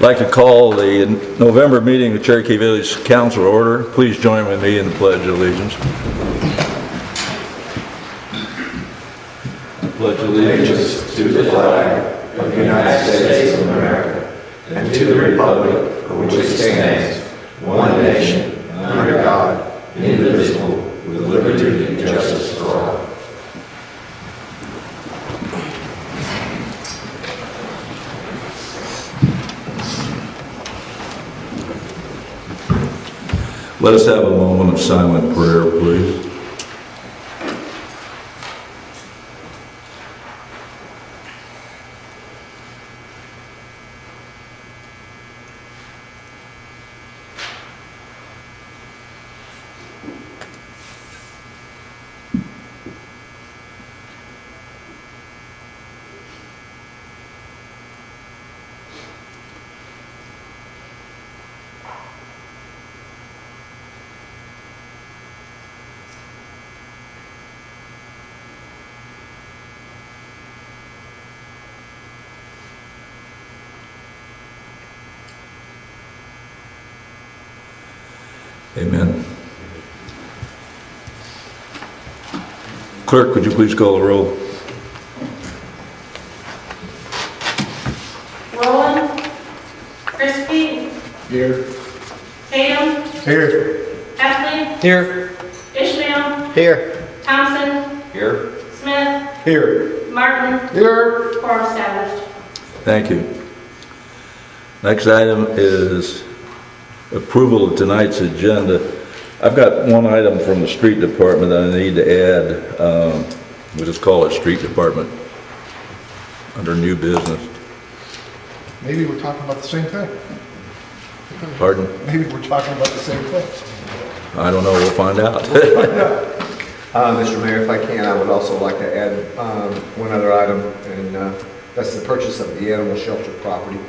I'd like to call the November meeting of Cherokee Village Council to order. Please join with me in the Pledge of Allegiance. Pledge Allegiance to the flag of the United States of America and to the republic for which it stands, one nation, under God, indivisible, with liberty and justice for all. Let us have a moment of silent prayer, please. Amen. Clerk, would you please call the roll? Rowland. Crispy. Here. Tatum. Here. Heffley. Here. Ishmael. Here. Thompson. Here. Smith. Here. Martin. Here. Quorum established. Thank you. Next item is approval of tonight's agenda. I've got one item from the street department that I need to add. We'll just call it street department under new business. Maybe we're talking about the same thing. Pardon? Maybe we're talking about the same thing. I don't know. We'll find out. Mr. Mayor, if I can, I would also like to add one other item, and that's the purchase of the animal shelter property.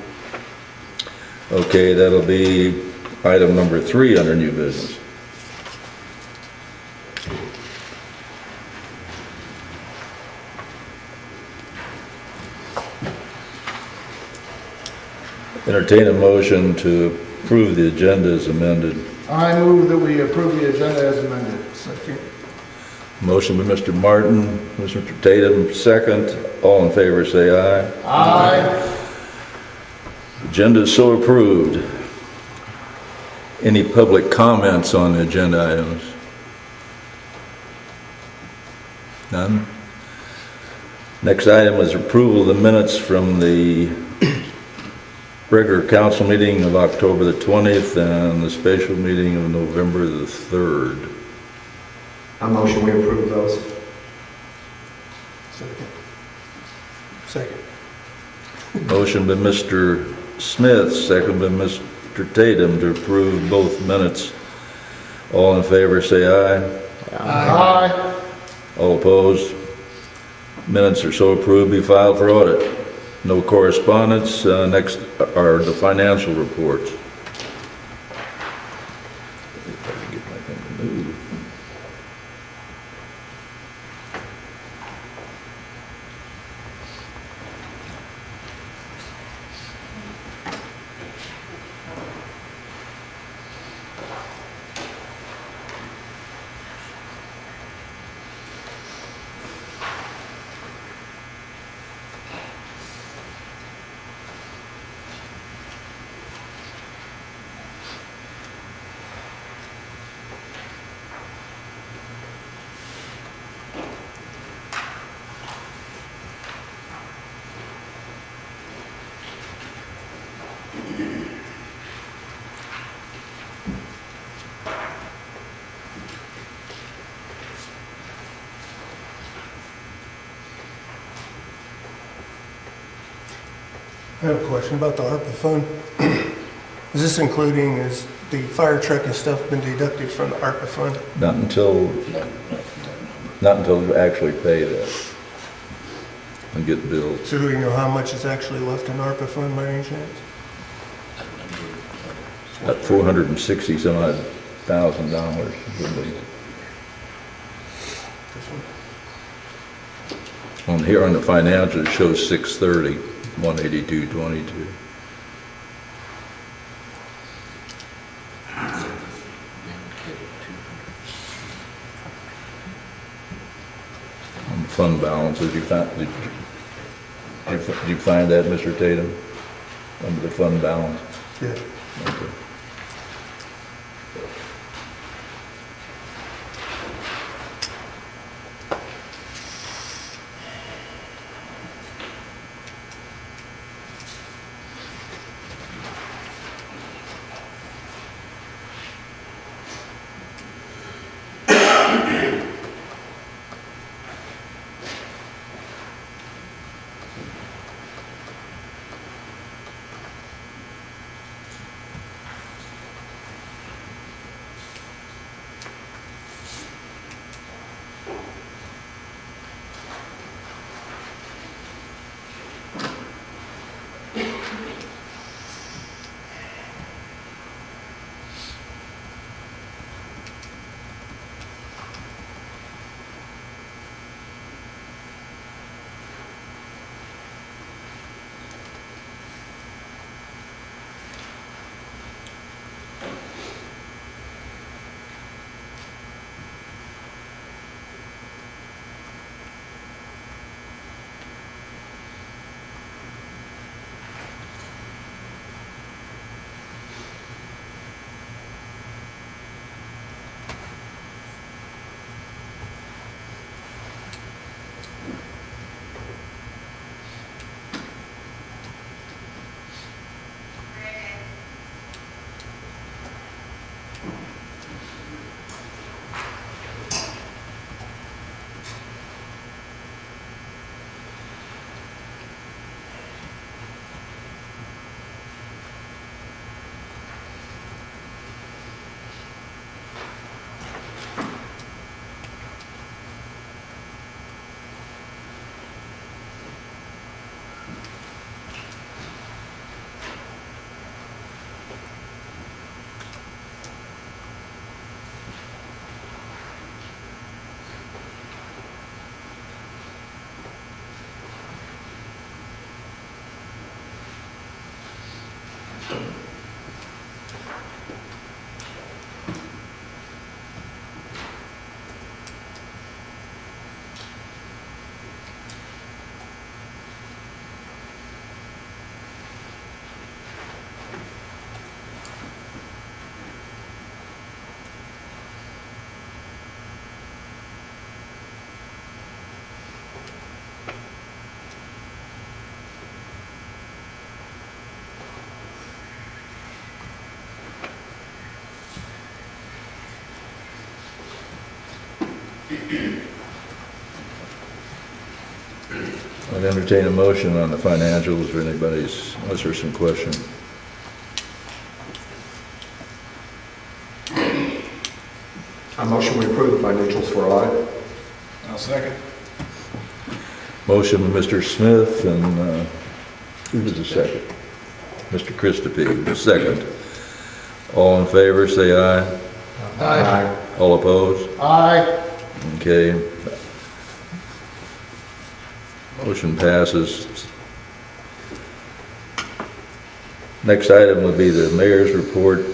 Okay, that'll be item number 3 under new business. Entertain a motion to approve the agenda as amended. I move that we approve the agenda as amended. Second. Motion by Mr. Martin, Mr. Tatum, second. All in favor say aye. Aye. Agenda is so approved. Any public comments on the agenda items? None? Next item is approval of the minutes from the regular council meeting of October the 20th and the special meeting of November the 3rd. I motion we approve those. Second. Motion by Mr. Smith, second by Mr. Tatum to approve both minutes. All in favor say aye. Aye. All opposed? Minutes are so approved, be filed for audit. No correspondence. Next are the financial reports. If I can get my thing to move. I have a question about the ARPA fund. Is this including, is the fire truck and stuff been deducted from the ARPA fund? Not until you actually pay that and get billed. So do we know how much is actually left in ARPA fund by any chance? About $460 some odd $1,000 would be. On here on the financials, it shows 630, 182.22. fund balances. Did you find that, Mr. Tatum? Under the fund balance? Yeah. Okay. I'd entertain a motion on the financials for anybody's, unless there's some question. I motion we approve the financials for audit. I'll second. Motion by Mr. Smith, and who was the second? Mr. Christophe, the second. All in favor, say aye. Aye. All opposed? Aye. Okay. Motion passes. Next item would be the mayor's report.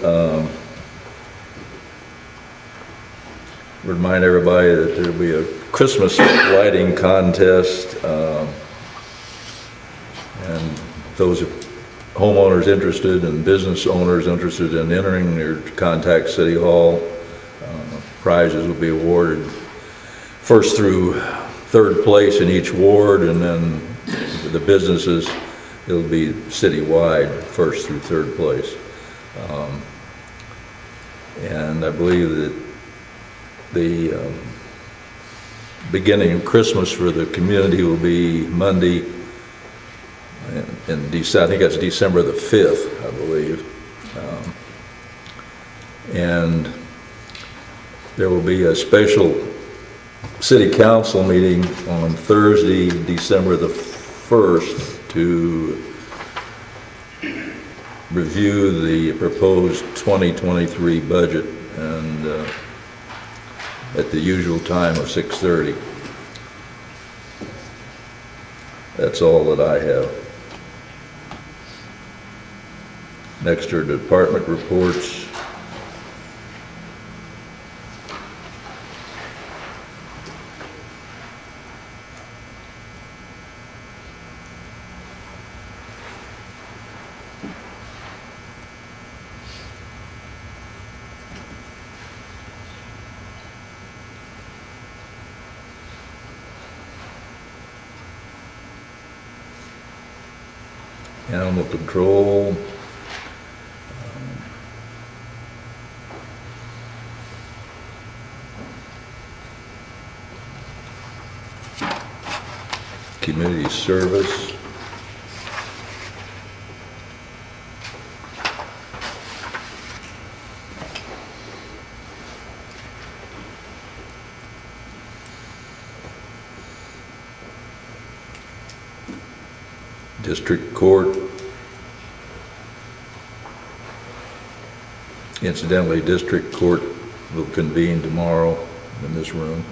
Remind everybody that there'll be a Christmas lighting contest, and those homeowners interested and business owners interested in entering, or contact City Hall. Prizes will be awarded first through third place in each ward, and then the businesses, it'll be citywide, first through third place. And I believe that the beginning of Christmas for the community will be Monday, in December, I think that's December the 5th, I believe. And there will be a special city council meeting on Thursday, December the 1st, to review the proposed 2023 budget, and at the usual time of 6:30. That's all that I have. Next are department reports. Animal control. Community service. District Court. Incidentally, District Court will convene tomorrow in this room.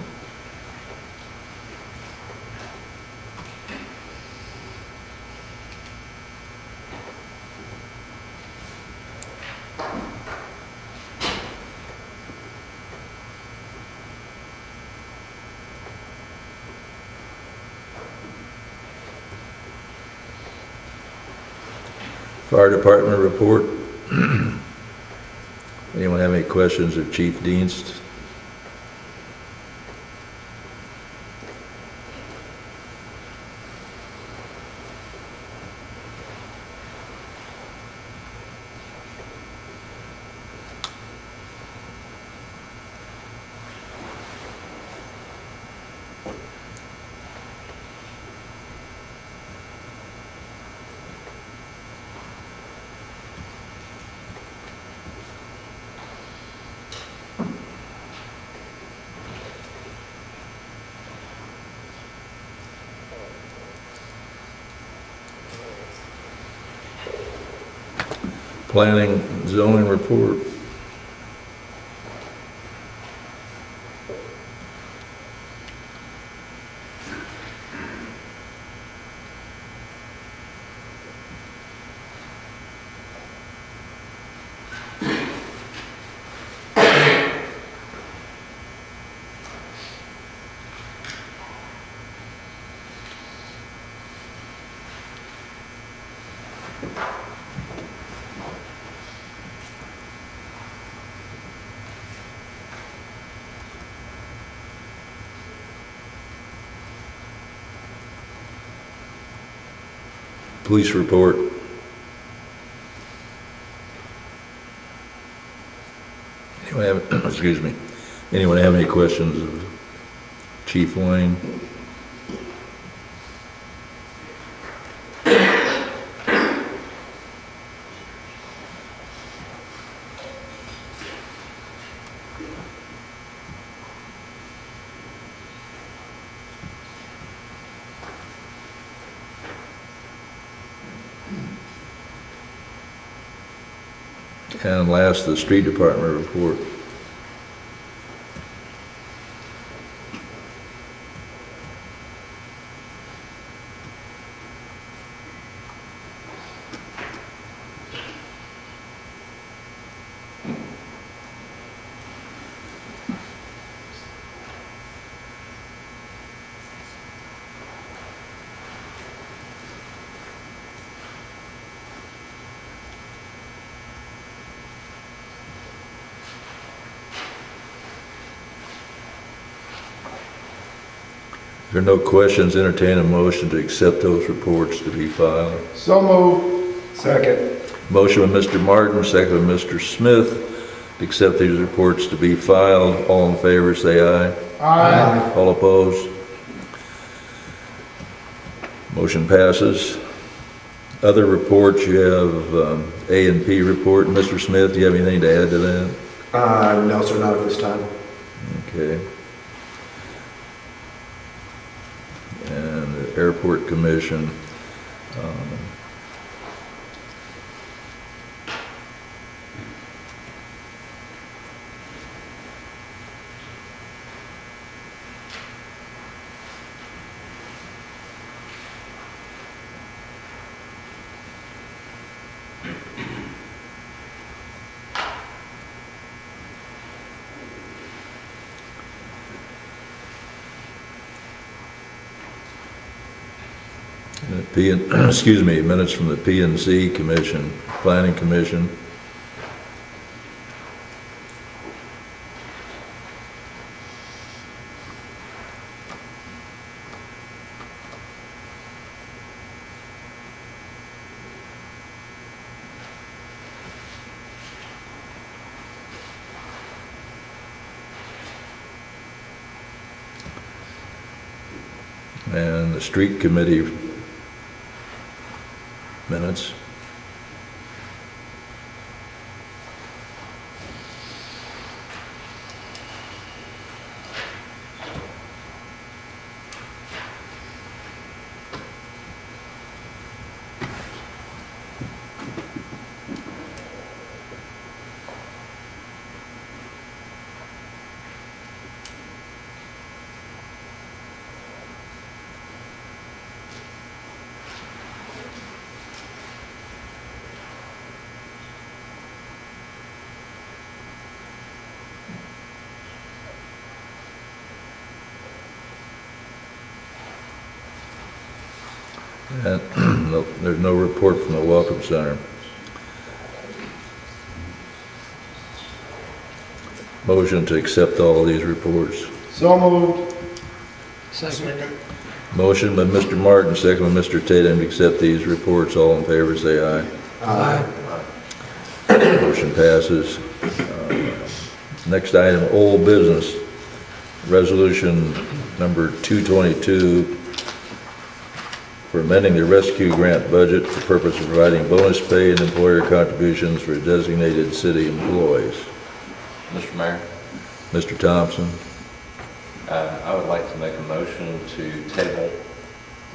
Fire Department report. Anyone have any questions of Chief Dienst? Planning zoning report. Police report. Anyone have, excuse me, anyone have any questions of Chief Wayne? And last, the street department report. If there are no questions, entertain a motion to accept those reports to be filed. So moved. Second. Motion by Mr. Martin, second by Mr. Smith, to accept these reports to be filed. All in favor, say aye. Aye. All opposed? Motion passes. Other reports, you have A and P report. Mr. Smith, do you have anything to add to that? No, sir, not at this time. Okay. And the Airport Commission. Excuse me, minutes from the P&Z Commission, Planning Commission. And the street committee minutes. And there's no report from the Welcome Center. Motion to accept all of these reports. So moved. Second. Motion by Mr. Martin, second by Mr. Tatum to accept these reports. All in favor, say aye. Aye. Motion passes. Next item, old business. Resolution number 222 for amending the rescue grant budget for purpose of providing bonus pay and employer contributions for designated city employees. Mr. Mayor, Mr. Thompson, I would like to make a motion to table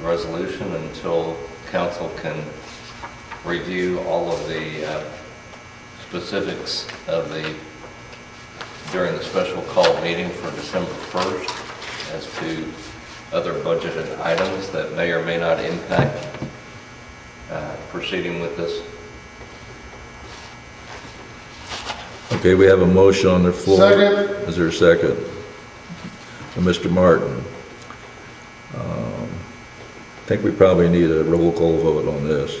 the resolution until council can review all of the specifics of during the special call meeting for December 1st as to other budgeted items that may or may not impact proceeding with this. okay, we have a motion on the floor. Second. Is there a second? And Mr. Martin. I think we probably need a roll call vote on this.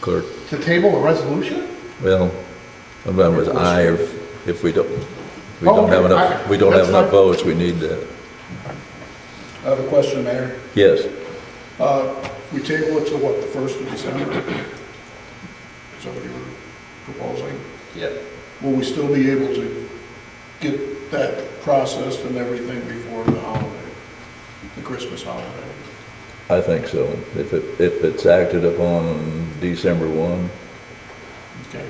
Clerk? To table a resolution? Well, I'm going with aye if we don't Oh, have okay. enough, we don't have That's enough fine. votes, we need that. I have a question, Mayor. Yes, We table it to what, the 1st of December? Is that what you were proposing? Yep. Will we still be able to get that processed and everything before the holiday, the Christmas holiday? I think so. If it's acted upon December 1, Okay.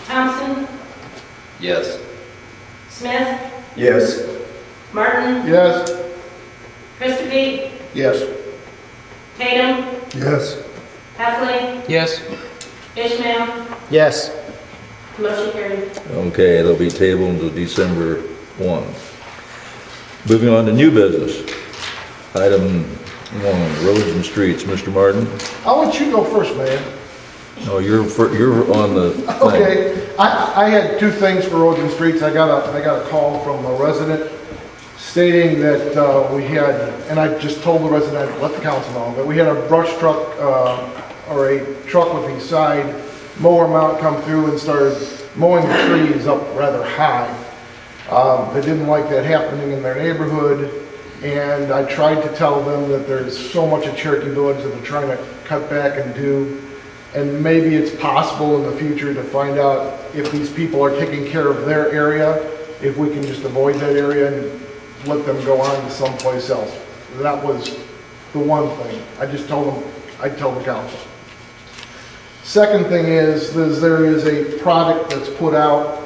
Thompson, Yes. Smith, Yes. Martin, Yes. Christopher, Yes. Tatum, Yes. Heffley, Yes. Ishmael, Yes. motion carried. okay, it'll be tabled until December 1. Moving on to new business. Item 1, roads and streets. Mr. Martin? I'll let you go first, man. No, you're on the thing. Okay, I had two things for roads and streets. I got a call from a resident stating that we had, and I just told the resident, I'd let the council know, that we had a brush truck, or a truck with a side mower mount come through and started mowing the trees up rather high. They didn't like that happening in their neighborhood, and I tried to tell them that there's so much of Cherokee Village that they're trying to cut back and do. And maybe it's possible in the future to find out if these people are taking care of their area, if we can just avoid that area and let them go on to someplace else. That was the one thing. I just told them, I'd tell the council. Second thing is there is a product that's put out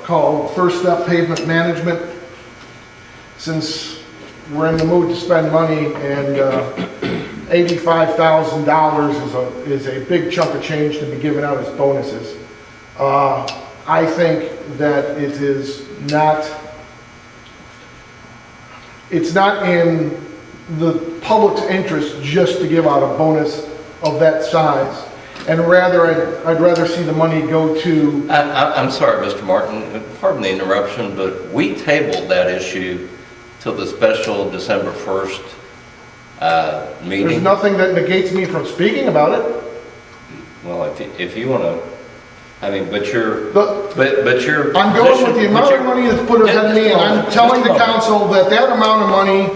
called First Step Pavement Management. Since we're in the mood to spend money and $85,000 is a big chunk of change to be given out as bonuses. I think that it's not in the public's interest just to give out a bonus of that size. And rather, I'd rather see the money go to... I'm sorry, Mr. Martin, pardon the interruption, but we tabled that issue till the special December 1st meeting. There's nothing that negates me from speaking about it. Well, if you want to, I mean, but you're... But your I'm going with the position- amount of money that's put ahead of me, and I'm telling the council that that amount of money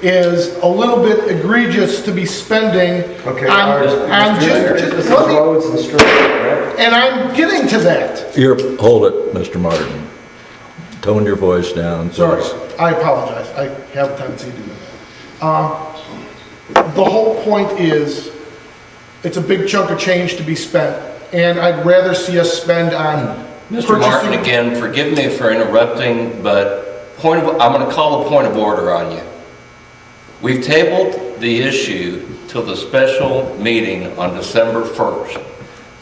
is a little bit egregious to be spending Okay, on this is let me- roads and streets, correct? and I'm getting to that. Hold it, Mr. Martin. Tone your voice down. Sorry, please. I apologize. I have a tendency to do that. The whole point is, it's a big chunk of change to be spent, and I'd rather see us spend on Mr. Martin, purchasing. again, forgive me for interrupting, but I'm going to call a point of order on you. We've tabled the issue till the special meeting on December 1st.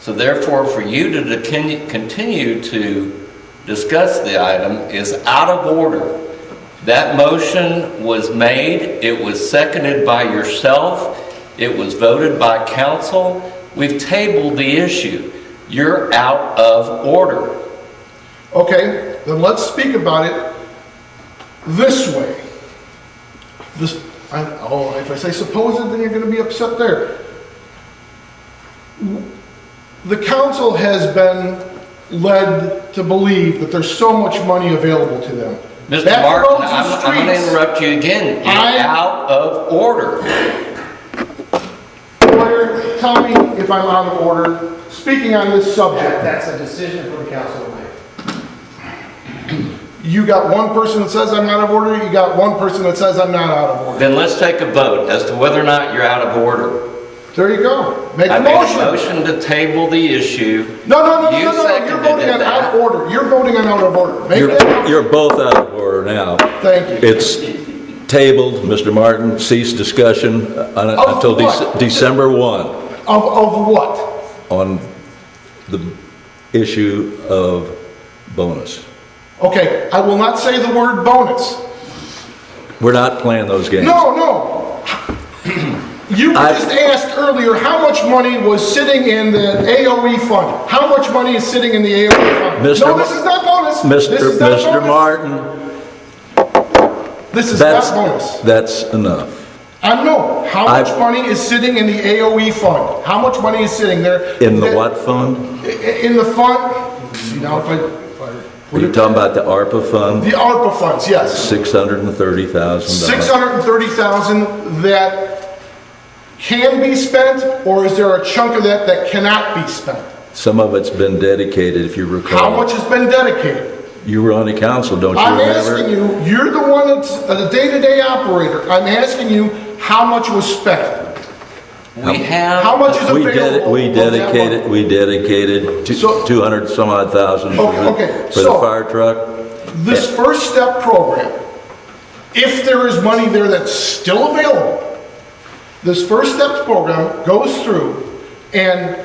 So therefore, for you to continue to discuss the item is out of order. That motion was made, it was seconded by yourself, it was voted by council. We've tabled the issue. You're out of order. Okay, then let's speak about it this way. If I say supposed, then you're going to be upset there. The council has been led to believe that there's so much money available to them. Mr. That Martin, roads and I'm going to streets- interrupt you again. You're out of order. Lawyer, tell me if I'm out of order, speaking on this subject. That's a decision for the council to make. You got one person that says I'm out of order, you got one person that says I'm not out of order. Then let's take a vote as to whether or not you're out of order. There you go. Make I a made a motion. motion to table the issue. No, You you're seconded voting on that. out of order. You're voting on out of order. Make that motion. You're both out of order now. Thank you. It's tabled, Mr. Martin, cease discussion until what? December 1 Of what? on the issue of bonus. Okay, I will not say the word bonus. We're not playing those games. No. You just asked earlier how much money was sitting in the AOE fund. How much money is sitting in the AOE fund? Mr. No, this is not bonus. This is not Mr. bonus. Martin, This is not bonus. that's enough. I know. How much money is sitting in the AOE fund? How much money is sitting there? In the what fund? In the fund. See now if I Are you talking about the ARPA fund? the ARPA funds, yes. $630,000. 630,000 that can be spent, or is there a chunk of that that cannot be spent? Some of it's been dedicated, if you recall. How much has been dedicated? You were on the council, don't you I'm remember? asking you, you're the one that's a day-to-day operator. I'm asking you how much was spent. We have. How much is available? We of that dedicated So- 200 some odd thousand Okay, for the so- fire truck. money? This first step program, if there is money there that's still available, this first steps program goes through and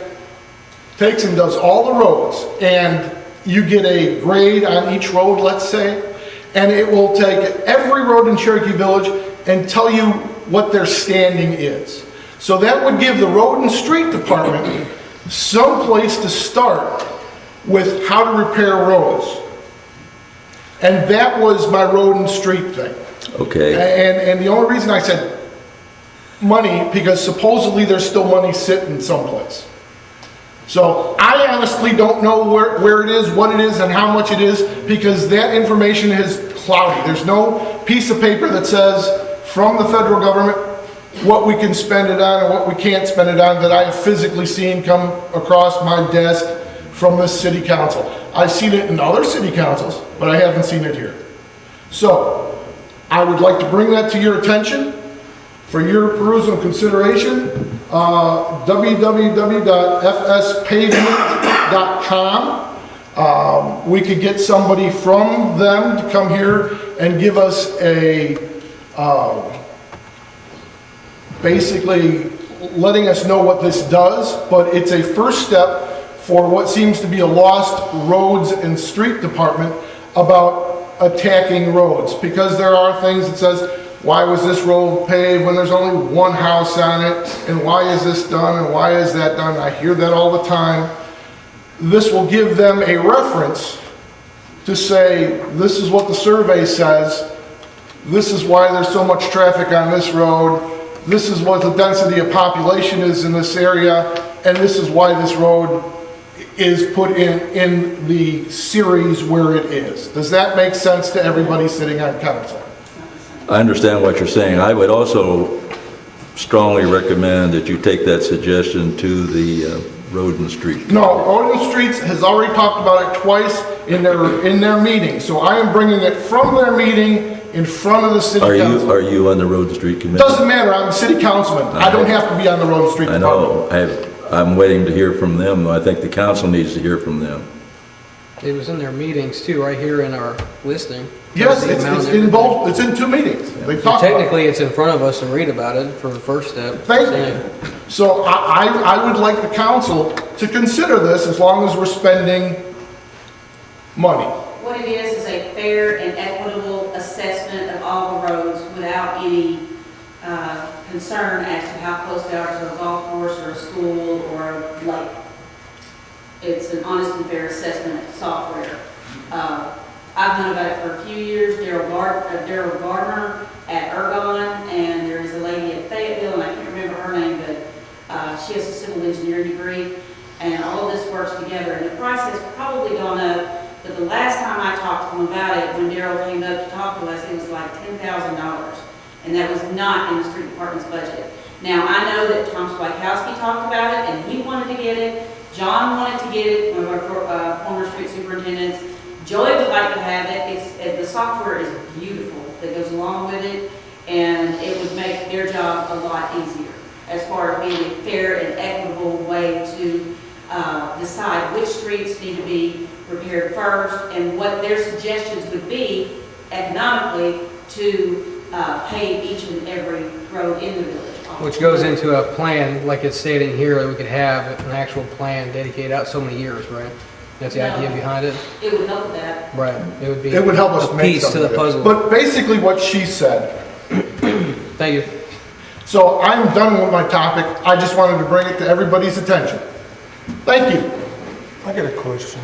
takes and does all the roads, and you get a grade on each road, let's say, and it will take every road in Cherokee Village and tell you what their standing is. So that would give the road and street department some place to start with how to repair roads. And that was my road and street thing. Okay, And the only reason I said money, because supposedly there's still money sitting someplace. So I honestly don't know where it is, what it is, and how much it is, because that information is cloudy. There's no piece of paper that says from the federal government what we can spend it on and what we can't spend it on that I've physically seen come across my desk from this city council. I've seen it in other city councils, but I haven't seen it here. So I would like to bring that to your attention for your perusal and consideration. www.fspavement.com. We could get somebody from them to come here and give us a, basically letting us know what this does, but it's a first step for what seems to be a lost roads and street department about attacking roads, because there are things that says, why was this road paved when there's only one house on it, and why is this done, and why is that done? I hear that all the time. This will give them a reference to say, this is what the survey says, this is why there's so much traffic on this road, this is what the density of population is in this area, and this is why this road is put in the series where it is. Does that make sense to everybody sitting on council? I understand what you're saying. I would also strongly recommend that you take that suggestion to the Road and Street. No, Odin Streets has already talked about it twice in their meeting. So I am bringing it from their meeting in front of the city council. Are you on the Road and Street Committee? Doesn't matter, I'm a city councilman. I don't have to be on the Road and Street I department. know. I'm waiting to hear from them. I think the council needs to hear from them. It was in their meetings too, right here in our listing. Yes, The amount it's and in everything. both, it's in 2 meetings. They So talked about it. technically, it's in front of us to read about it for the first step. Thank you. So I would like the council to consider this as long as we're spending money. What it is a fair and equitable assessment of all the roads without any concern as to how close they are to a golf course or a school or a lake. It's an honest and fair assessment software. I've known about it for a few years. Daryl Gardner at Ergon, and there is a lady at Fayetteville, and I can't remember her name, but she has a civil engineering degree, and all of this works together. And the price has probably gone up, but the last time I talked to him about it, when Daryl came up to talk to us, it was like $10,000, and that was not in the street department's budget. Now, I know that Tom Swikowski talked about it, and he wanted to get it. John wanted to get it, one of our former street superintendents. Joey would like to have it. The software is beautiful that goes along with it, and it would make their job a lot easier as far as being a fair and equitable way to decide which streets need to be repaired first and what their suggestions would be economically to pave each and every road in the village. Which goes into a plan, like it's stated here, that we could have an actual plan dedicated out so many years, right? That's the idea behind it? It would help with that. Right. It would be It would help us a make piece to something the of it. puzzle. But basically what she said. Thank you. So I'm done with my topic. I just wanted to bring it to everybody's attention. Thank you. I got a question.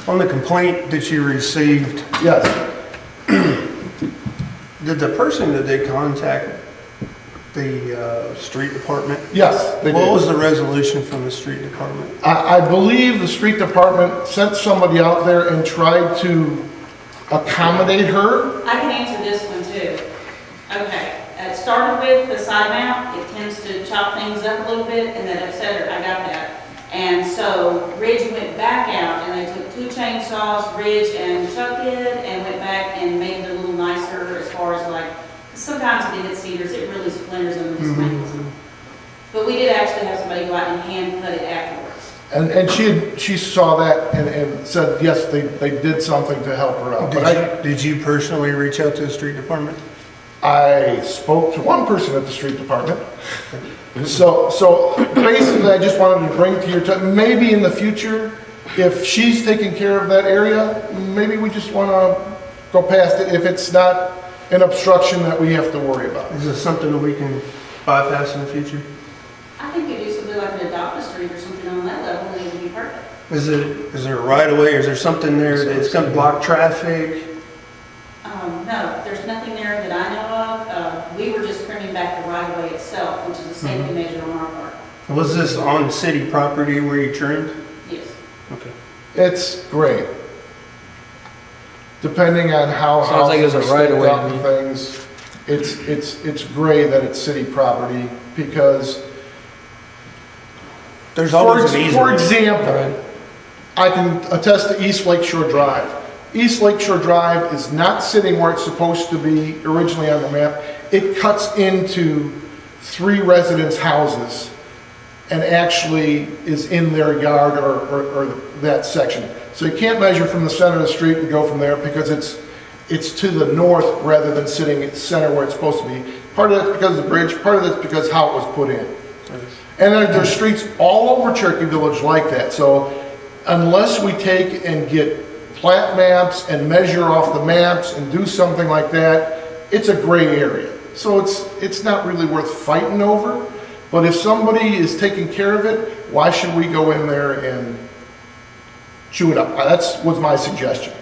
On the complaint that you received, Yes. did the person that they contact the street department? Yes, they What did. was the resolution from the street department? I believe the street department sent somebody out there and tried to accommodate her. I can answer this one too. Okay, it started with the side mount. It tends to chop things up a little bit and then upset her. I got that. And so Ridge went back out and they took 2 chainsaws, Ridge and Chuck did, and went back and made it a little nicer as far as like, sometimes if it hits cedars, it really splinters them and dismantles them. But we did actually have somebody go out and hand cut it afterwards. And she saw that and said, yes, they did something to help her out. But Did you personally reach out to the street department? I spoke to one person at the street department. So basically, I just wanted to bring to your attention, maybe in the future, if she's taking care of that area, maybe we just want to go past it if it's not an obstruction that we have to worry about. Is this something that we can bypass in the future? I think we do something like an adopt a street or something on that level, and it would be perfect. Is there a right of way? Is there something there that's going to block traffic? No, there's nothing there that I know of. We were just trimming back the right of way itself, which is a safety measure on our part. Was this on city property where you trimmed? Yes. Okay. It's great. Depending on how Sounds like it was a houses are right staked of way to up and me. things, it's great that it's city property because, There's always an for easement. example, I can attest to East Lakeshore Drive. East Lakeshore Drive is not sitting where it's supposed to be originally on the map. It cuts into 3 residents' houses and actually is in their yard or that section. So you can't measure from the center of the street and go from there because it's to the north rather than sitting at center where it's supposed to be. Part of that's because of the bridge, part of that's because how it was put in. And there's streets all over Cherokee Village like that. So unless we take and get plat maps and measure off the maps and do something like that, it's a gray area. So it's not really worth fighting over. But if somebody is taking care of it, why should we go in there and chew it up? That was my suggestion.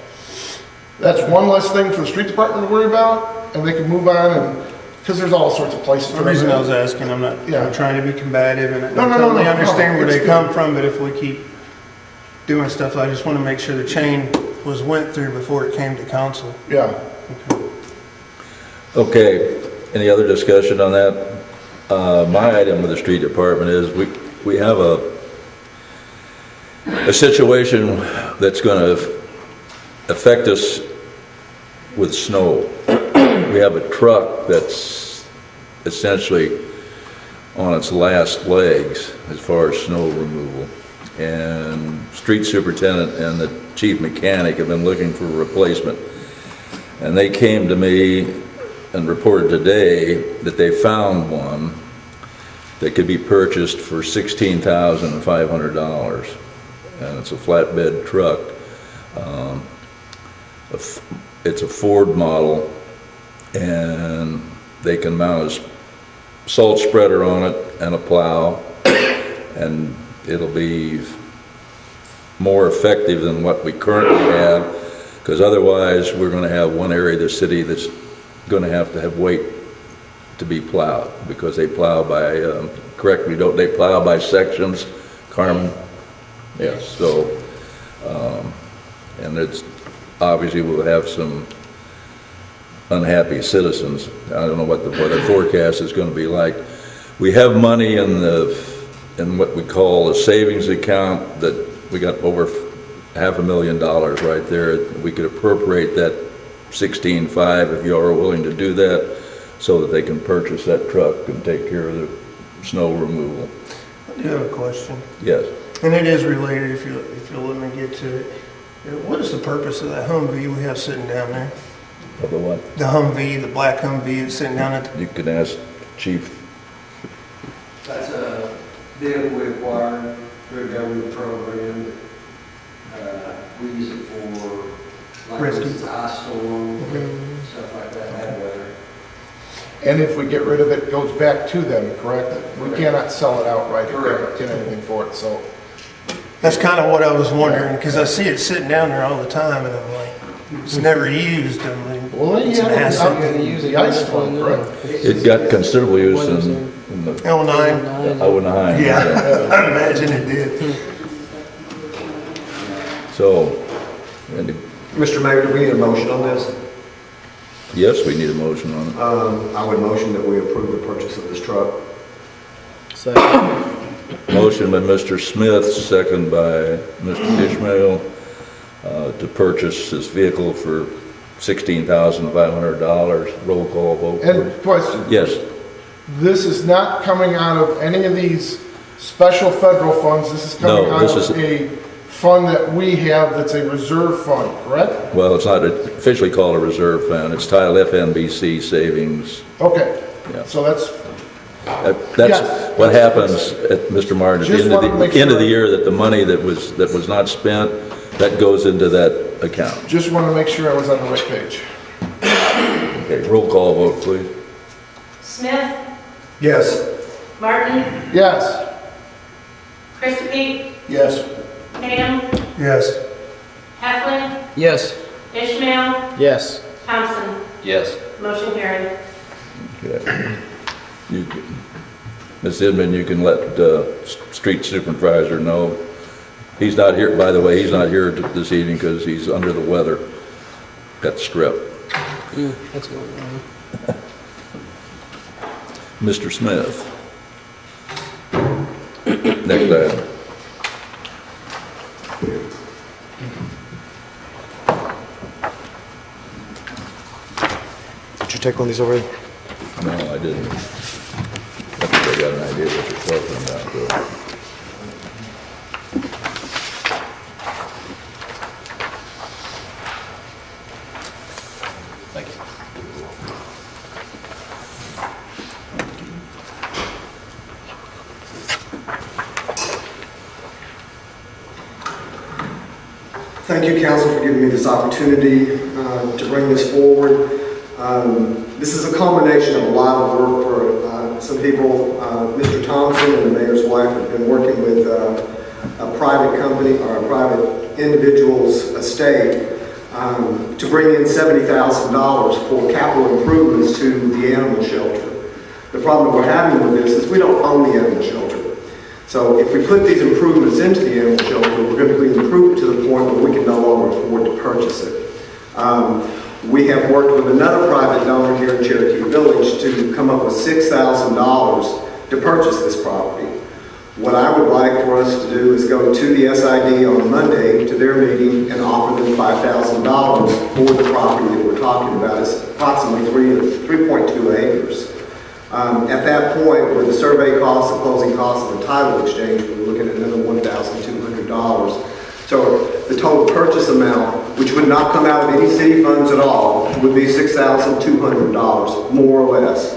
That's one less thing for the street department to worry about, and they can move on, and because there's all sorts of places. The reason I was asking, I'm not Yeah. trying to be combative, and I No, totally understand where it's they good. come from, but if we keep doing stuff, I just want to make sure the chain was went through before it came to council. Yeah. Okay, any other discussion on that? My item with the street department is we have a situation that's going to affect us with snow. We have a truck that's essentially on its last legs as far as snow removal. And street superintendent and the chief mechanic have been looking for a replacement. And they came to me and reported today that they found one that could be purchased for $16,500. And it's a flatbed truck. It's a Ford model, and they can mount a salt spreader on it and a plow, and it'll be more effective than what we currently have, because otherwise we're going to have one area of the city that's going to have weight to be plowed, because they plow by, correct me, don't they plow by sections, Carmen? Yes, so, and it's, obviously we'll have some unhappy citizens. I don't know what the forecast is going to be like. We have money in what we call a savings account that we got over $500,000 right there. We could appropriate that 16.5 if you are willing to do that, so that they can purchase that truck and take care of the snow removal. I do have a question, Yes. and it is related if you'll let me get to it. What is the purpose of that Humvee we have sitting down there? Of the what? The Humvee, the black Humvee that's sitting down at the... You can ask Chief. That's a vehicle we acquired through a government program. We use it for, like, Rescue. it's ice storm, stuff like that, bad weather. And if we get rid of it, it goes back to them, correct? We Correct. cannot sell it outright, Correct. get anything for it, so. That's kind of what I was wondering, because I see it sitting down there all the time, and I'm like, it's never used. I mean, Well, then it's you an have asset. the ice storm, correct? It got considerable use in the L9. 09. Yeah, I imagine it did. So, and Mr. Mayor, do we need a motion on this? yes, we need a motion on it. I would motion that we approve the purchase of this truck. Motion by Mr. Smith, second by Mr. Ishmael, to purchase this vehicle for $16,500. Roll call vote, And please. question, Yes, this is not coming out of any of these special federal funds, this is coming No, out this of is- a fund that we have that's a reserve fund, correct? well, it's not officially called a reserve fund, it's titled FNBC Savings. Okay, Yeah. so that's, That's Yes. what happens at Mr. Martin, at Just the wanted to make end of the sure. year, that the money that was not spent, that goes into that account. just want to make sure I was on the right page. Okay, roll call vote, please. Smith, Yes. Martin, Yes. Christopher, Yes. Tatum, Yes. Heflin, Yes. Ishmael, Yes. Thompson. Yes. Motion carried. Okay. Ms. Inman, you can let street supervisor know. He's not here, by the way, he's not here this evening because he's under the weather. Got strep. That's going on. Mr. Smith. Next item. Did you take one of these already? No, I didn't. I think I got an idea what you're talking about, though. Thank you. Thank you, council, for giving me this opportunity to bring this forward. This is a culmination of a lot of work for some people. Mr. Thompson and the mayor's wife have been working with a private company or a private individual's estate to bring in $70,000 for capital improvements to the animal shelter. The problem we're having with this is we don't own the animal shelter. So if we put these improvements into the animal shelter, we're going to be improved to the point where we can no longer afford to purchase it. we have worked with another private donor here in Cherokee Village to come up with $6,000 to purchase this property. What I would like for us to do is go to the SID on Monday to their meeting and offer them $5,000 for the property that we're talking about. It's approximately 3.2 acres. At that point, with the survey costs, the closing costs, and the title exchange, we're looking at another $1,200. So the total purchase amount, which would not come out of any city funds at all, would be $6,200, more or less.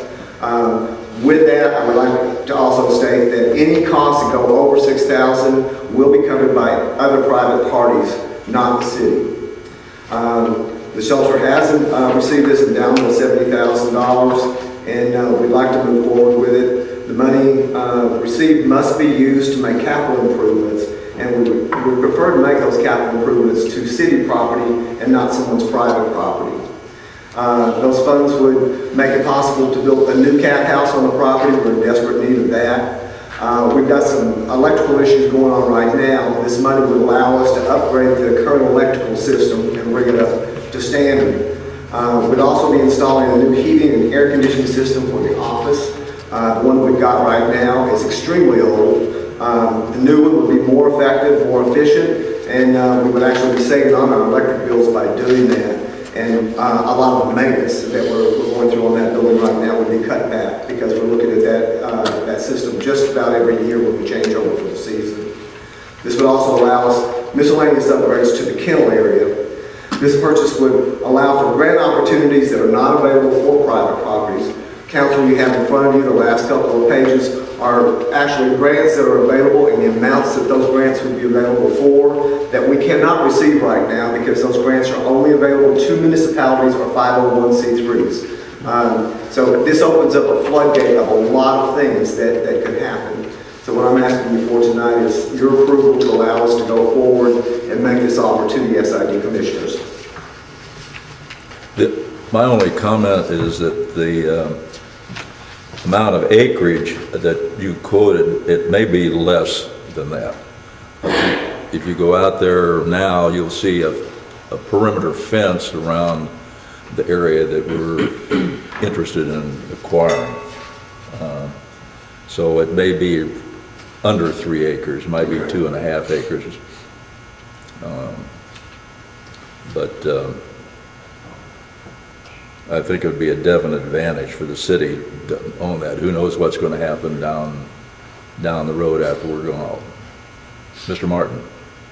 With that, I would like to also state that any costs that go over $6,000 will be covered by other private parties, not the city. The shelter has received this endowment of $70,000, and we'd like to move forward with it. The money received must be used to make capital improvements, and we would prefer to make those capital improvements to city property and not someone's private property. Those funds would make it possible to build a new cat house on the property. We're in desperate need of that. We've got some electrical issues going on right now. This money would allow us to upgrade the current electrical system and bring it up to standard. We'd also be installing a new heating and air conditioning system for the office. The one we've got right now is extremely old. The new one would be more effective, more efficient, and we would actually be saving on our electric bills by doing that. And a lot of the maintenance that we're going through on that building right now would be cut back because we're looking at that system just about every year when we change over for the season. This would also allow us miscellaneous upgrades to the kennel area. This purchase would allow for grant opportunities that are not available for private properties. Council, you have in front of you the last couple of pages are actually grants that are available and the amounts that those grants would be available for that we cannot receive right now because those grants are only available to municipalities or 501c3s. So this opens up a floodgate of a lot of things that could happen. So what I'm asking you for tonight is your approval to allow us to go forward and make this offer to the SID commissioners. My only comment is that the amount of acreage that you quoted, it may be less than that. If you go out there now, you'll see a perimeter fence around the area that we're interested in acquiring. So it may be under 3 acres, might be 2.5 acres. But I think it would be a definite advantage for the city to own that. Who knows what's going to happen down the road after we're gone. Mr. Martin.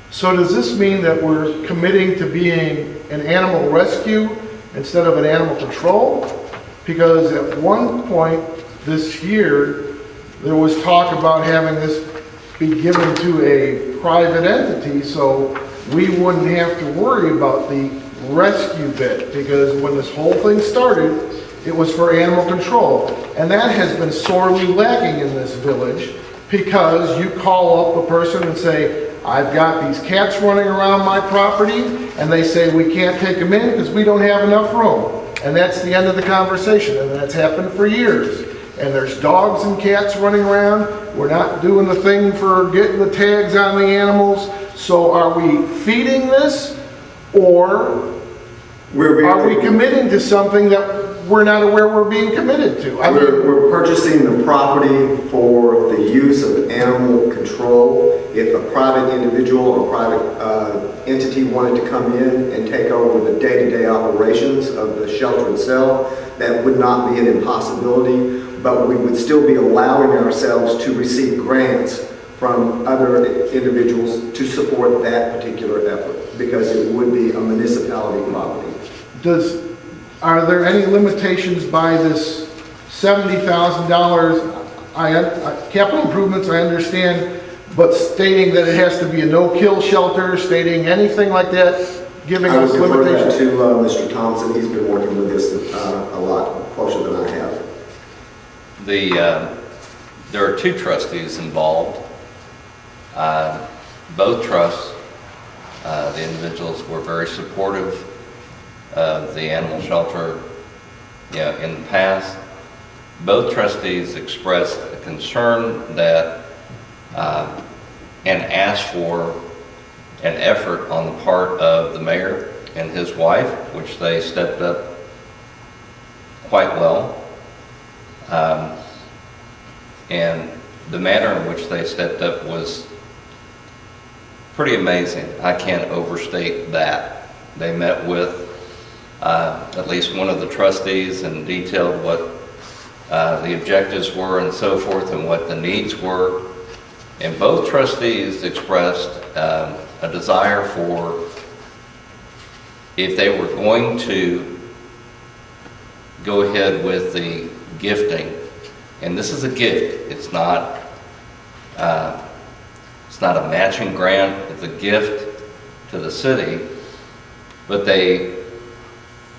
So does this mean that we're committing to being an animal rescue instead of an animal control? Because at one point this year, there was talk about having this be given to a private entity so we wouldn't have to worry about the rescue bit, because when this whole thing started, it was for animal control. And that has been sorely lacking in this village because you call up a person and say, I've got these cats running around my property, and they say we can't take them in because we don't have enough room. And that's the end of the conversation, and that's happened for years. And there's dogs and cats running around. We're not doing the thing for getting the tags on the animals. So are we feeding this, or are we committing to something that we're not aware we're being committed to? We're purchasing the property for the use of animal control. If a private individual or private entity wanted to come in and take over the day-to-day operations of the shelter itself, that would not be an impossibility, but we would still be allowing ourselves to receive grants from other individuals to support that particular effort, because it would be a municipality property. Are there any limitations by this $70,000 capital improvements, I understand, but stating that it has to be a no-kill shelter, stating anything like that, giving us limitations? I would refer that to Mr. Thompson. He's been working with this a lot closer than I have. There are 2 trustees involved. Both trusts, the individuals were very supportive of the animal shelter in the past. Both trustees expressed a concern that and asked for an effort on the part of the mayor and his wife, which they stepped up quite well. And the manner in which they stepped up was pretty amazing. I can't overstate that. They met with at least one of the trustees and detailed what the objectives were and so forth and what the needs were. And both trustees expressed a desire for, if they were going to go ahead with the gifting, and this is a gift, it's not a matching grant, it's a gift to the city, but they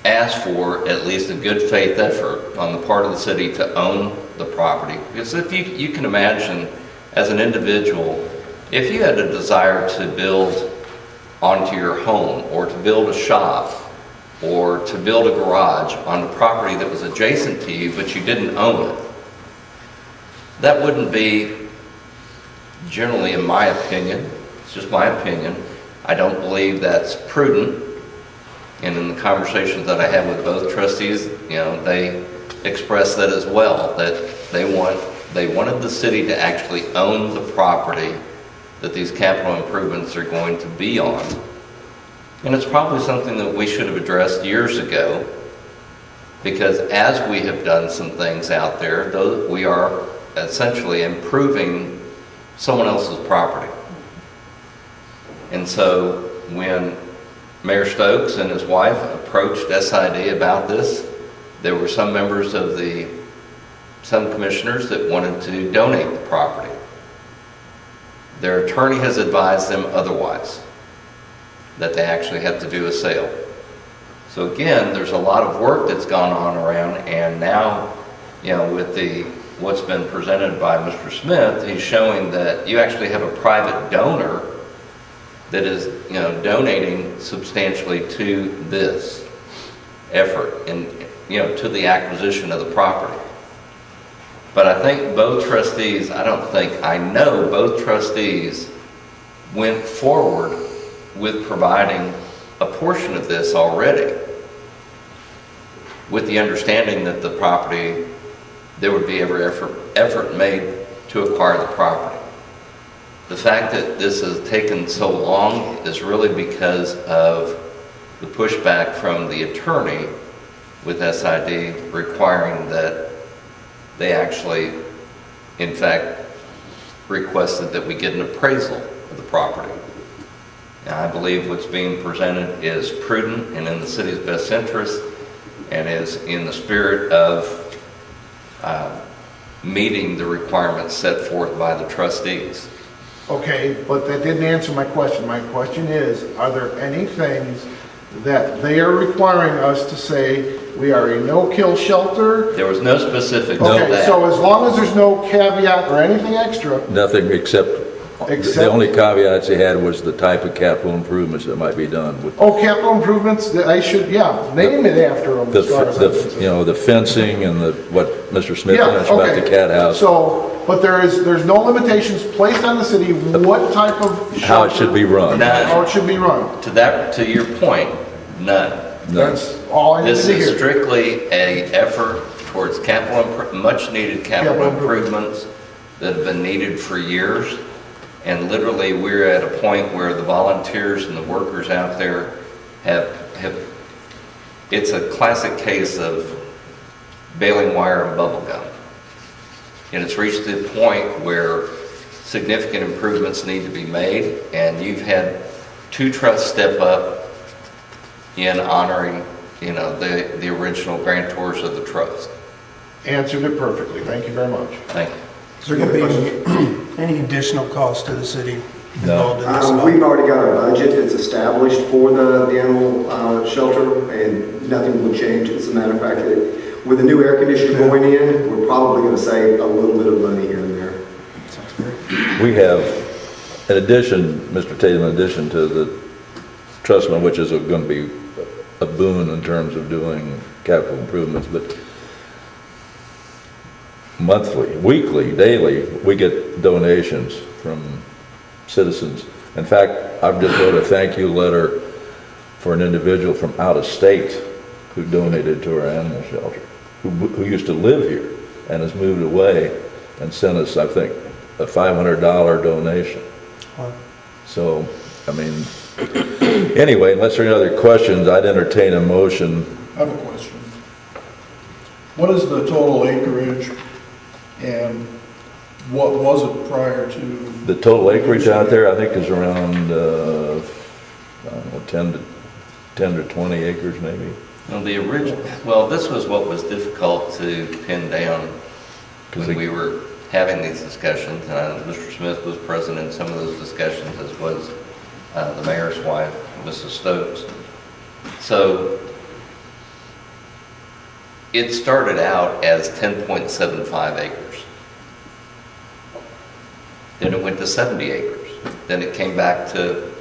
asked for at least a good faith effort on the part of the city to own the property. Because if you can imagine, as an individual, if you had a desire to build onto your home, or to build a shop, or to build a garage on the property that was adjacent to you, but you didn't own it, that wouldn't be, generally in my opinion, it's just my opinion, I don't believe that's prudent. And in the conversations that I had with both trustees, they expressed that as well, that they wanted the city to actually own the property that these capital improvements are going to be on. And it's probably something that we should have addressed years ago, because as we have done some things out there, we are essentially improving someone else's property. And so when Mayor Stokes and his wife approached SID about this, there were some members of some commissioners that wanted to donate the property. Their attorney has advised them otherwise, that they actually have to do a sale. So again, there's a lot of work that's gone on around, and now, with what's been presented by Mr. Smith, he's showing that you actually have a private donor that is, donating substantially to this effort and, to the acquisition of the property. But I think both trustees, I know both trustees went forward with providing a portion of this already, with the understanding that the property, there would be every effort made to acquire the property. The fact that this has taken so long is really because of the pushback from the attorney with SID requiring that they actually, in fact, requested that we get an appraisal of the property. Now, I believe what's being presented is prudent and in the city's best interest, and is in the spirit of meeting the requirements set forth by the trustees. Okay, but that didn't answer my question. My question is, are there any things that they are requiring us to say, we are a no-kill shelter? There was no specific to Okay, that. so as long as there's no caveat or anything extra, Nothing except, the only caveats he had was the type of capital improvements that might be done with capital improvements, that I should, name it after them. the, as far as I'm concerned. the fencing and what Mr. Smith Yeah, mentioned about okay. the cat house. So, but there's no limitations placed on the city what type of shelter. How it should be run. None. How it should be run. To your point, none. That's all I need This to is hear. strictly an effort towards much needed capital Capital improvements that have been needed for years. And literally, we're at a point where the volunteers and the workers out there have it's a classic case of baling wire and bubble gum. And it's reached the point where significant improvements need to be made, and you've had two trusts step up in honoring, the original grantors of the trust. Answered it perfectly. Thank you very much. Thank you. Is there going to be any additional cost to the city involved in this? We've already got a budget that's established for the animal shelter, and nothing will change. As a matter of fact, with the new air conditioner going in, we're probably going to save a little bit of money here and there. We have, in addition, Mr. Tatum, in addition to the trust fund, which is going to be a boon in terms of doing capital improvements, but monthly, weekly, daily, we get donations from citizens. In fact, I've just wrote a thank you letter for an individual from out of state who donated to our animal shelter, who used to live here and has moved away and sent us, I think, a $500 donation. Wow. So, I mean, anyway, unless there are any other questions, I'd entertain a motion. I have a question. What is the total acreage and what was it prior to? The total acreage out there, I think, is around, I don't know, 10 to 20 acres maybe. Well, this was what was difficult to pin down when we were having these discussions. Mr. Smith was present in some of those discussions, as was the mayor's wife, Mrs. Stokes. So it started out as 10.75 acres. Then it went to 70 acres. Then it came back to,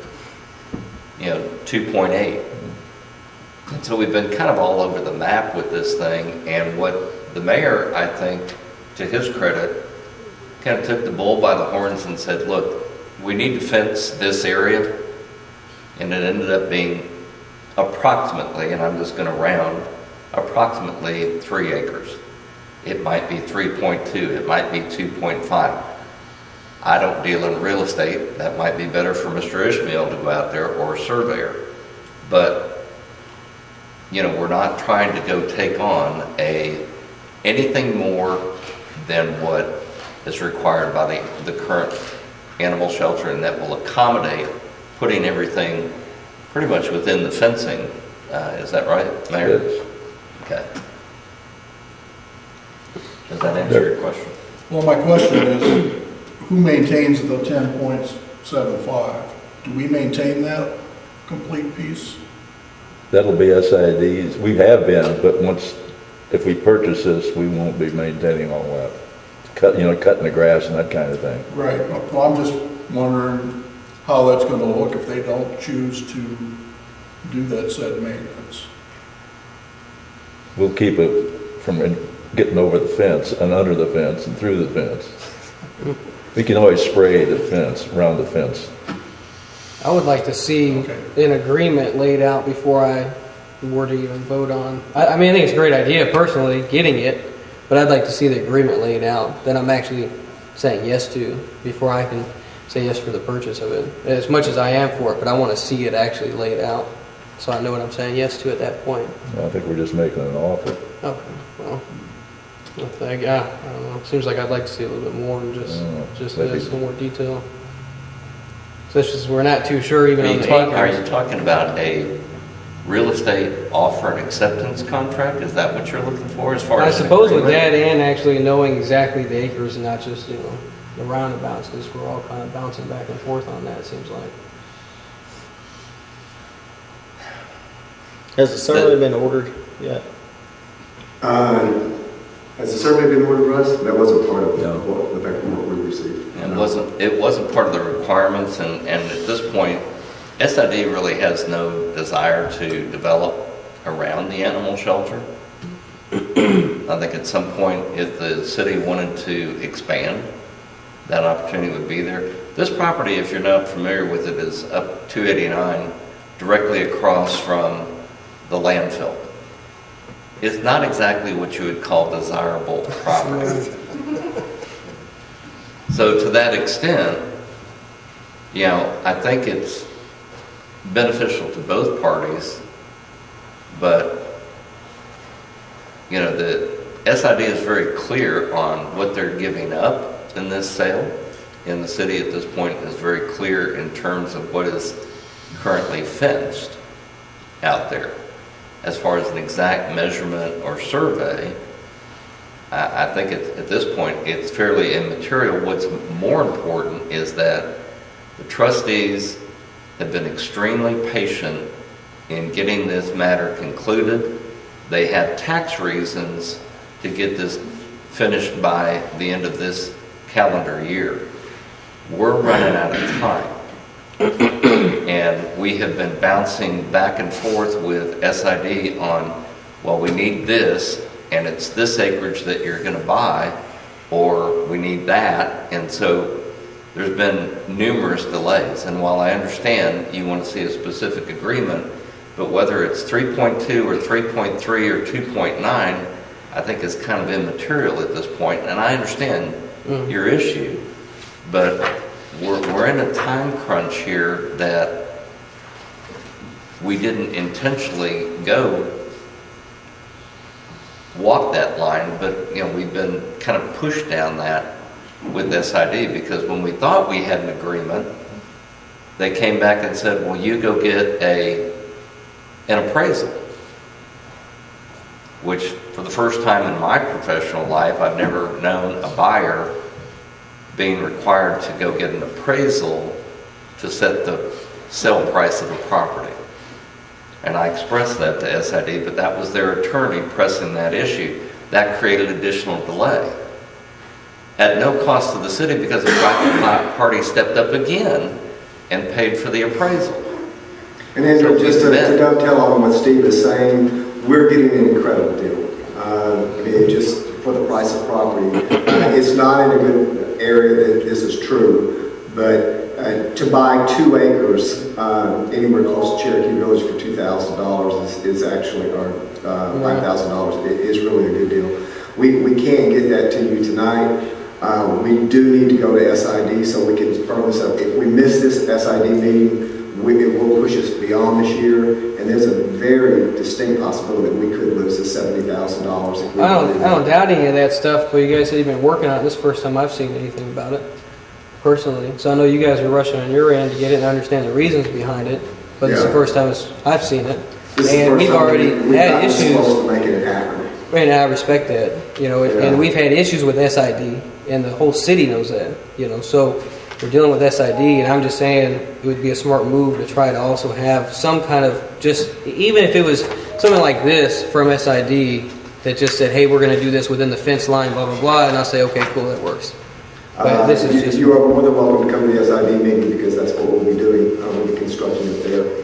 2.8. And so we've been kind of all over the map with this thing, and what the mayor, I think, to his credit, kind of took the bull by the horns and said, look, we need to fence this area, and it ended up being approximately, and I'm just going to round, approximately 3 acres. It might be 3.2, it might be 2.5. I don't deal in real estate. That might be better for Mr. Ishmael to go out there, or a surveyor. But we're not trying to go take on anything more than what is required by the current animal shelter, and that will accommodate putting everything pretty much within the fencing. Is that right, Mayor? Yes. Okay. Does that answer your question? Well, my question is, who maintains the 10.75? Do we maintain that complete piece? That'll be SIDs. We have been, but if we purchase this, we won't be maintaining all that. Cutting the grass and that kind of thing. Right. Well, I'm just wondering how that's going to look if they don't choose to do that said maintenance. We'll keep it from getting over the fence and under the fence and through the fence. We can always spray the fence, around the fence. I would like to see an agreement laid out before I were to even vote on. I mean, I think it's a great idea personally, getting it, but I'd like to see the agreement laid out that I'm actually saying yes to before I can say yes for the purchase of it. As much as I am for it, but I want to see it actually laid out so I know what I'm saying yes to at that point. I think we're just making an offer. Okay, well, I don't know. Seems like I'd like to see a little bit more than just maybe. this, some more detail. Especially since we're not too sure even on the Are acres. you talking about a real estate offer and acceptance contract? Is that what you're looking for as far I as? suppose with that and actually knowing exactly the acres and not just, the roundabouts, because we're all kind of bouncing back and forth on that, it seems like. Has the survey been ordered yet? Has the survey been ordered, Russ? That wasn't part of No. the paperwork we received. It wasn't part of the requirements, and at this point, SID really has no desire to develop around the animal shelter. I think at some point, if the city wanted to expand, that opportunity would be there. This property, if you're not familiar with it, is up 289, directly across from the landfill. It's not exactly what you would call desirable property. So to that extent, I think it's beneficial to both parties, but, the SID is very clear on what they're giving up in this sale, and the city at this point is very clear in terms of what is currently fenced out there. As far as an exact measurement or survey, I think at this point it's fairly immaterial. What's more important is that the trustees have been extremely patient in getting this matter concluded. They have tax reasons to get this finished by the end of this calendar year. We're running out of time. And we have been bouncing back and forth with SID on, well, we need this, and it's this acreage that you're going to buy, or we need that. And so there's been numerous delays. And while I understand you want to see a specific agreement, But whether it's 3.2 or 3.3 or 2.9, I think is kind of immaterial at this point. And I understand your issue, but we're in a time crunch here that we didn't intentionally walk that line, but we've been kind of pushed down that with SID, because when we thought we had an agreement, they came back and said, well, you go get an appraisal, which for the first time in my professional life, I've never known a buyer being required to go get an appraisal to set the sale price of the property. And I expressed that to SID, but that was their attorney pressing that issue. That created additional delay at no cost to the city, because the private party stepped up again and paid for the appraisal. And Andrew, just to dovetail on what Steve is saying, we're getting an incredible deal. Just for the price of property. It's not in a good area that this is true, but to buy 2 acres anywhere close to Cherokee Village for $2,000 is actually, or $5,000, it is really a good deal. We can't get that to you tonight. We do need to go to SID so we can firm this up. If we miss this SID meeting, it will push us beyond this year, and there's a very distinct possibility that we could lose the $70,000. I don't doubt any of that stuff, but you guys have been working on it. This is the first time I've seen anything about it, personally. So I know you guys are rushing on your end to get it and understand the reasons behind it, but it's the first time I've seen it. And we've already had issues. To make it happen. And I respect that, and we've had issues with SID, and the whole city knows that, so we're dealing with SID, and I'm just saying it would be a smart move to try to also have some kind of even if it was something like this from SID that just said, hey, we're going to do this within the fence line, blah, blah, blah, and I'll say, okay, cool, that works. But this is just... You are more than welcome to come to the SID meeting, because that's what we'll be doing with the construction up there.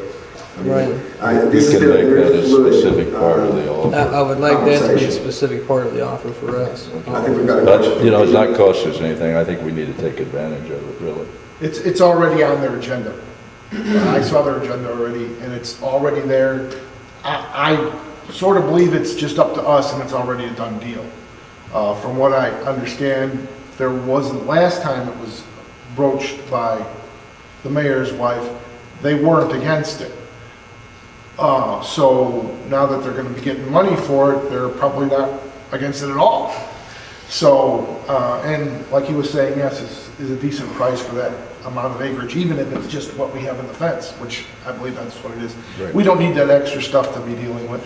Right. This You has can been make very that a fluid, specific part of the offer. I would like that to be a specific part of the offer for us. I think we've got a But, it's not costing us anything. I think we need to take advantage of it, really. It's already on their agenda. I saw their agenda already, and it's already there. I sort of believe it's just up to us, and it's already a done deal. From what I understand, there wasn't, last time it was broached by the mayor's wife, they weren't against it. So now that they're going to be getting money for it, they're probably not against it at all. So, and like he was saying, yes, is a decent price for that amount of acreage, even if it's just what we have in the fence, which I believe that's what it is. Right. We don't need that extra stuff to be dealing with.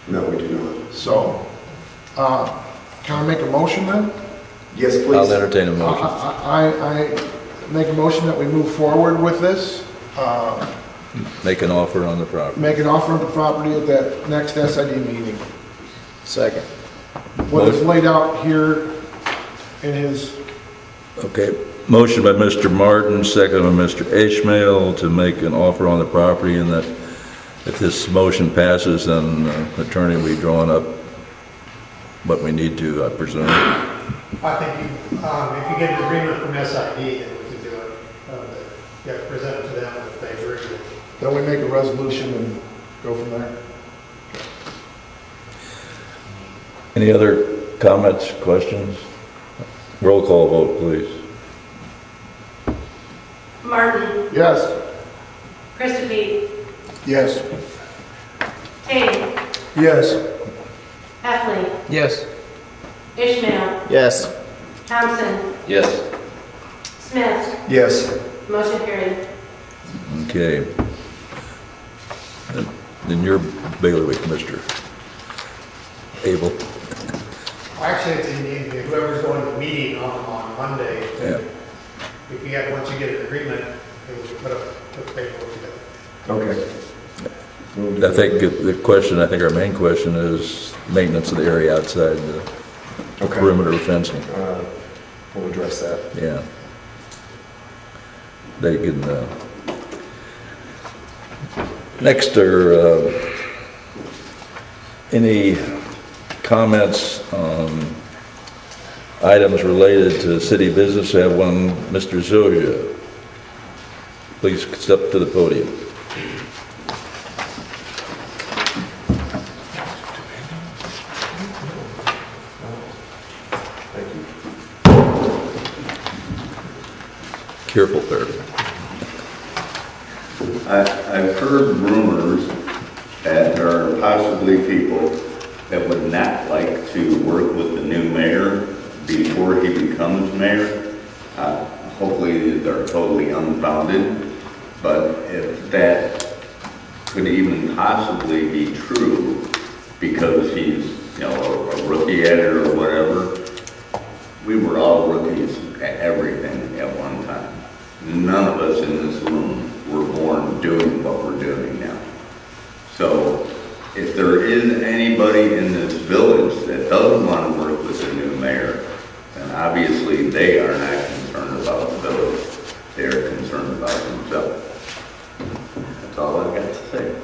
No, we do not. So, can I make a motion then? Yes, please. I'll entertain a motion. I make a motion that we move forward with this. Make an offer on the property. Make an offer of the property at that next SID meeting. Second. What is laid out here in his, Okay, motion by Mr. Martin, second by Mr. Ishmael to make an offer on the property, and that if this motion passes, then attorney will be drawing up what we need to, I presume. I think if you get an agreement from SID, then we can do it. You have to present it to them if they agree. then we make a resolution and go from there. Any other comments, questions? Roll call vote, please. Martin, Yes. Christophe, Yes. Tatum, Yes. Heffley, Yes. Ishmael, Yes. Thompson, Yes. Smith. Yes. Motion carried. Okay. Then you're bailiwick, Mr. Abel. Actually, it's in whoever's going to the meeting on Monday. Yeah. If you have, once you get an agreement, it will put paperwork together. Okay. I think the question, I think our main question is maintenance of the area outside the Okay. perimeter fencing. We'll address that. Yeah. They can, next are, any comments on items related to city business? I have one, Mr. Zoja. Please step to the podium. careful there. I've heard rumors that there are possibly people that would not like to work with the new mayor before he becomes mayor. Hopefully they're totally unfounded, but if that could even possibly be true because he's, a rookie at it or whatever, we were all rookies at everything at one time. None of us in this room were born doing what we're doing now. So if there is anybody in this village that doesn't want to work with the new mayor, then obviously they are not concerned about the village. They are concerned about themselves. That's all I've got to say.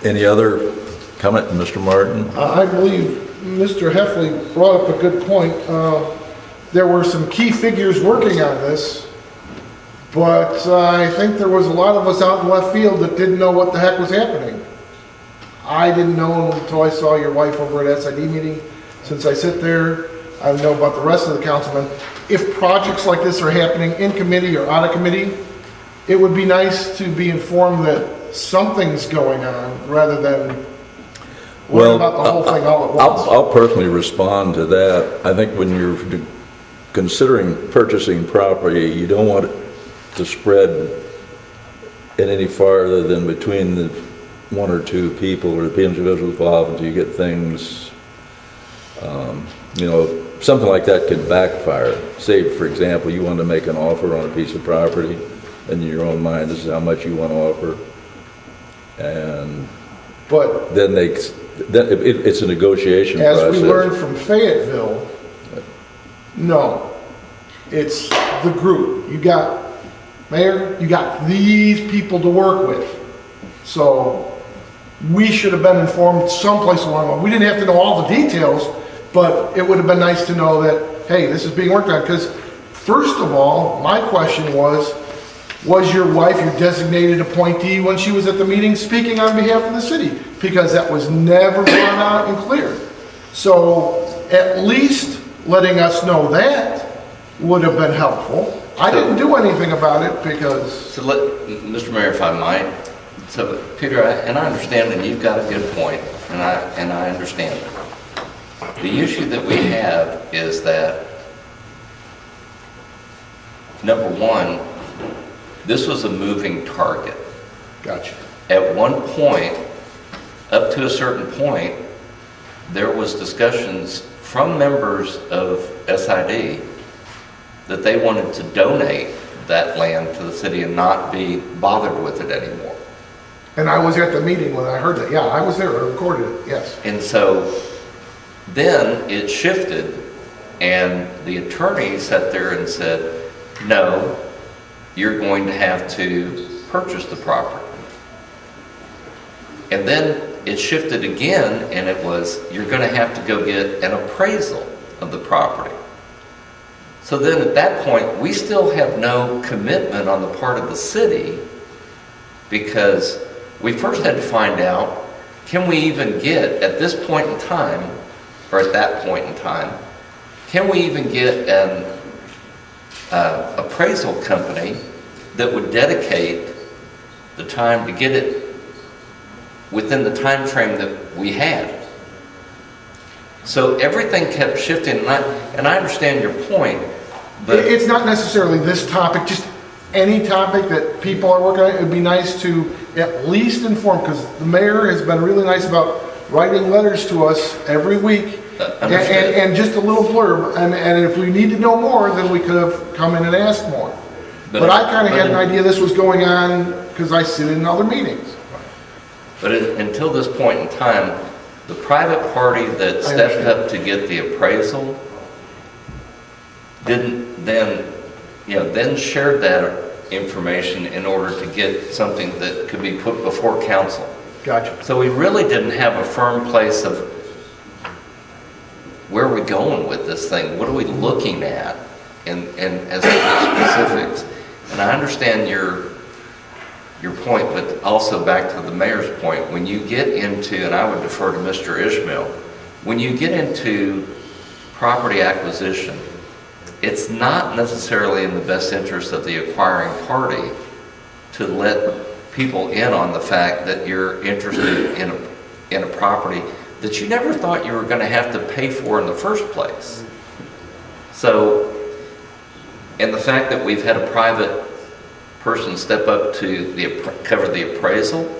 Any other comment, Mr. Martin? I believe Mr. Heffley brought up a good point. There were some key figures working on this, but I think there was a lot of us out in left field that didn't know what the heck was happening. I didn't know until I saw your wife over at SID meeting. Since I sit there, I know about the rest of the councilmen. If projects like this are happening in committee or out of committee, it would be nice to be informed that something's going on rather than worry about the whole thing all at once. I'll personally respond to that. I think when you're considering purchasing property, you don't want it to spread it any farther than between the one or two people or the individuals involved until you get things, something like that could backfire. Say, for example, you want to make an offer on a piece of property, and in your own mind, this is how much you want to offer. But then it's a negotiation process. As we learned from Fayetteville, no, it's the group. You got mayor, you got these people to work with. So we should have been informed someplace along the way. We didn't have to know all the details, but it would have been nice to know that, hey, this is being worked on. Because first of all, my question was your wife your designated appointee when she was at the meeting speaking on behalf of the city? Because that was never brought out and clear. So at least letting us know that would have been helpful. I didn't do anything about it because... So Mr. Mayor, if I might. So Peter, and I understand that you've got a good point, and I understand it. The issue that we have is that, number one, this was a moving target. Gotcha. At one point, up to a certain point, there was discussions from members of SID that they wanted to donate that land to the city and not be bothered with it anymore. And I was at the meeting when I heard that. Yeah, I was there. I recorded it. Yes. And so then it shifted, and the attorney sat there and said, no, you're going to have to purchase the property. And then it shifted again, and it was, you're going to have to go get an appraisal of the property. So then at that point, we still have no commitment on the part of the city, because we first had to find out, can we even get, at this point in time, or at that point in time, can we even get an appraisal company that would dedicate the time to get it within the time frame that we had? So everything kept shifting, and I understand your point, but it's not necessarily this topic, just any topic that people are working on. It would be nice to at least inform, because the mayor has been really nice about writing letters to us every week, and just a little blurb, and if we need to know more, then we could have come in and asked more. But I kind of had an idea this was going on because I sit in other meetings. But until this point in time, the private party that stepped up to get the appraisal didn't then shared that information in order to get something that could be put before council. Gotcha. So we really didn't have a firm place of where are we going with this thing? What are we looking at? And as specifics. And I understand your point, but also back to the mayor's point, when you get into, and I would defer to Mr. Ishmael, when you get into property acquisition, it's not necessarily in the best interest of the acquiring party to let people in on the fact that you're interested in a property that you never thought you were going to have to pay for in the first place. So, and the fact that we've had a private person step up to cover the appraisal,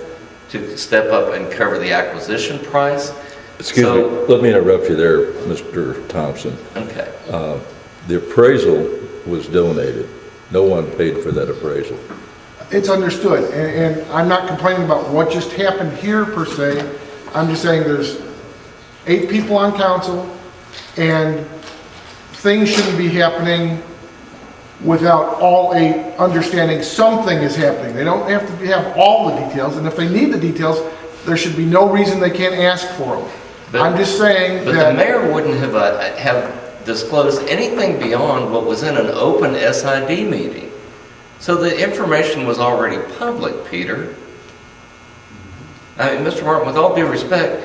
to step up and cover the acquisition price. Excuse me, let me interrupt you there, Mr. Thompson. Okay. The appraisal was donated. No one paid for that appraisal. It's understood, and I'm not complaining about what just happened here per se. I'm just saying there's 8 people on council, and things shouldn't be happening without all 8 understanding something is happening. They don't have to have all the details, and if they need the details, there should be no reason they can't ask for them. I'm just saying but that... the mayor wouldn't have disclosed anything beyond what was in an open SID meeting. So the information was already public, Peter. I mean, Mr. Martin, with all due respect,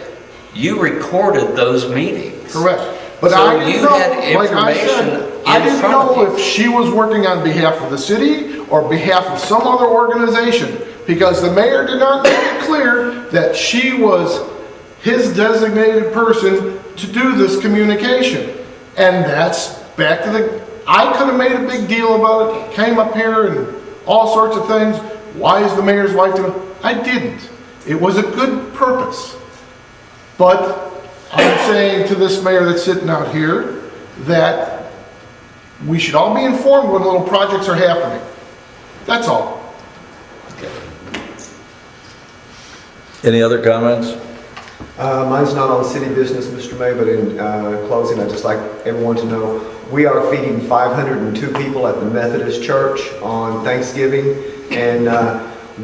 you recorded those meetings. Correct. But so I didn't you know, had like I said, information I in didn't front of know you. if she was working on behalf of the city or behalf of some other organization, because the mayor did not make it clear that she was his designated person to do this communication. And that's back to I could have made a big deal about it, came up here and all sorts of things. Why is the mayor's wife doing it? I didn't. It was a good purpose. But I'm saying to this mayor that's sitting out here that we should all be informed when little projects are happening. That's all. Okay. Any other comments? Mine's not on city business, Mr. May, but in closing, I'd just like everyone to know we are feeding 502 people at the Methodist Church on Thanksgiving, and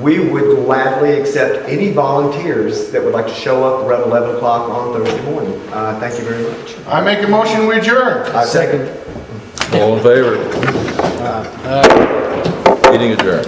we would gladly accept any volunteers that would like to show up around 11 o'clock on Thursday morning. Thank you very much. I make a motion, we adjourn. I second. All in favor? Meeting adjourned.